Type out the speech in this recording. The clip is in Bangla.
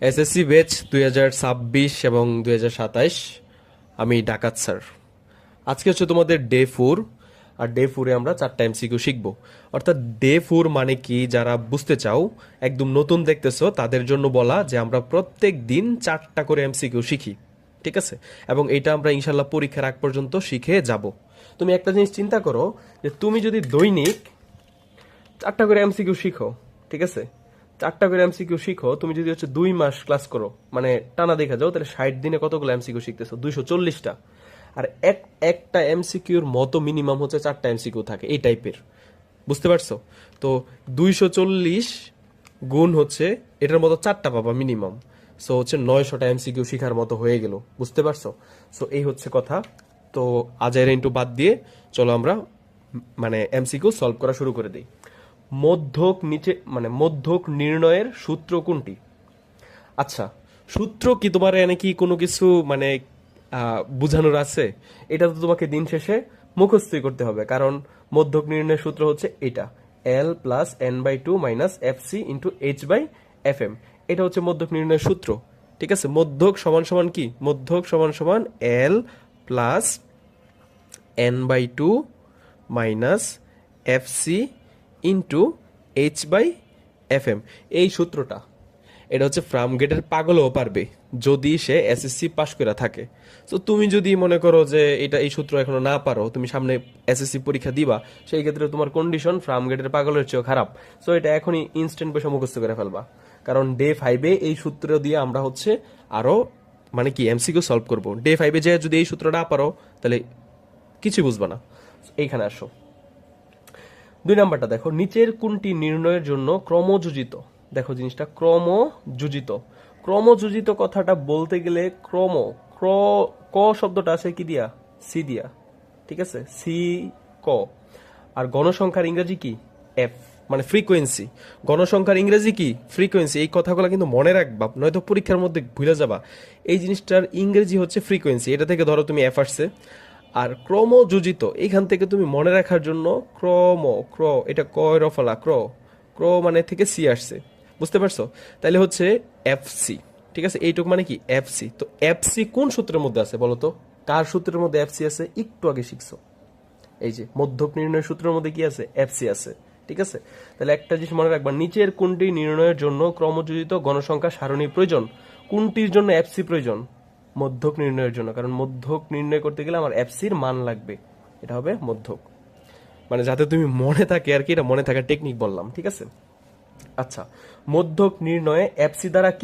এসএসসি ব্যাচ 2026 এবং 2027। আমি ডাকাত স্যার। আজকে হচ্ছে তোমাদের ডে 4। আর ডে 4-এ আমরা 4টা এমসিকিউ শিখবো। অর্থাৎ ডে 4 মানে কি, যারা বুঝতে চাও, একদম নতুন দেখতেছো তাদের জন্য বলা যে আমরা প্রত্যেক দিন 4টা করে এমসিকিউ শিখি। ঠিক আছে? এবং এটা আমরা ইনশাল্লাহ পরীক্ষার আগ পর্যন্ত শিখে যাব। তুমি একটা জিনিস চিন্তা করো, যে তুমি যদি দৈনিক 4টা করে এমসিকিউ শিখো, ঠিক আছে, 4টা করে এমসিকিউ শিখো, তুমি যদি হচ্ছে 2 মাস ক্লাস করো, মানে টানা দেখা যাও, তাহলে 60 দিনে কতগুলো এমসিকিউ শিখতেছো? 240টা। আর একটা এমসিকিউর মতো মিনিমাম হচ্ছে 4টা এমসিকিউ থাকে এই টাইপের। বুঝতে পারছো? তো 240 গুণ হচ্ছে এটার মতো 4টা পাবা মিনিমাম। সো হচ্ছে 900টা এমসিকিউ শিখার মতো হয়ে গেল। বুঝতে পারছো? সো এই হচ্ছে কথা। তো আজাইরা ইন্টু বাদ দিয়ে চলো আমরা মানে এমসিকিউ সলভ করা শুরু করে দিই। মধ্যক নিচে মানে মধ্যক নির্ণয়ের সূত্র কোনটি? আচ্ছা, সূত্র কি তোমার এনে কি কোনো কিছু মানে বুঝানোর আছে? এটা তো তোমাকে দিন শেষে মুখস্থই করতে হবে, কারণ মধ্যক নির্ণয়ের সূত্র হচ্ছে এটা, L+N/2 - FC × H/FM। এটা হচ্ছে মধ্যক নির্ণয়ের সূত্র। ঠিক আছে? মধ্যক সমান সমান কি? মধ্যক সমান সমান L+N/2 - FC × H/FM। এই সূত্রটা, এটা হচ্ছে ফার্মগেটের পাগলও পারবে যদি সে এসএসসি পাশ করে থাকে। তো তুমি যদি মনে করো যে এই সূত্র এখনো না পারো, তুমি সামনে এসএসসি পরীক্ষা দিবা, সেই ক্ষেত্রে তোমার কন্ডিশন ফার্মগেটের পাগলের চেয়েও খারাপ। সো এটা এখনই ইনস্ট্যান্ট বসে মুখস্থ করে ফেলবা, কারণ ডে 5-এ এই সূত্র দিয়ে আমরা হচ্ছে আরো মানে কি এমসিকিউ সলভ করব। ডে 5-এ যে যদি এই সূত্রটা না পারো, তাহলে কিছু বুঝবা না। এইখানে আসো। 2 নাম্বারটা দেখো, নিচের কোনটি নির্ণয়ের জন্য ক্রমযোজিত? দেখো জিনিসটা ক্রমযোজিত। ক্রমযোজিত কথাটা বলতে গেলে ক্র ক শব্দটা আছে কি দিয়া? সি দিয়া। ঠিক আছে? সি, ক। আর গণসংখ্যার ইংরেজি কি? এফ, মানে ফ্রিকোয়েন্সি। গণসংখ্যার ইংরেজি কি? ফ্রিকোয়েন্সি। এই কথাগুলো কিন্তু মনে রাখবা, নয়তো পরীক্ষার মধ্যে ভুলে যাবা। এই জিনিসটার ইংরেজি হচ্ছে ফ্রিকোয়েন্সি। এটা থেকে ধরো তুমি এফ আসছে। আর ক্রমযোজিত, এখান থেকে তুমি মনে রাখার জন্য এটা কয় রফলা ক্র মানে থেকে সি আসছে। বুঝতে পারছো? তাহলে হচ্ছে এফসি। ঠিক আছে? এইটুক মানে কি? এফসি। তো এফসি কোন সূত্রের মধ্যে আছে বলো তো? কার সূত্রের মধ্যে এফসি আছে? একটু আগে শিখছো। এই যে মধ্যক নির্ণয় সূত্রের মধ্যে কি আছে? এফসি আছে। ঠিক আছে? তাহলে একটা জিনিস মনে রাখবা, নিচের কোনটি নির্ণয়ের জন্য ক্রমযোজিত গণসংখ্যা সারণী প্রয়োজন? কোনটির জন্য এফসি প্রয়োজন? মধ্যক নির্ণয়ের জন্য, কারণ মধ্যক নির্ণয় করতে গেলে আমার এফসির মান লাগবে। এটা হবে মধ্যক, মানে যাতে তুমি মনে থাকে আর কি, এটা মনে থাকার টেকনিক বললাম। ঠিক আছে? আচ্ছা, মধ্যক নির্ণয়ে এফসি দ্বারা কি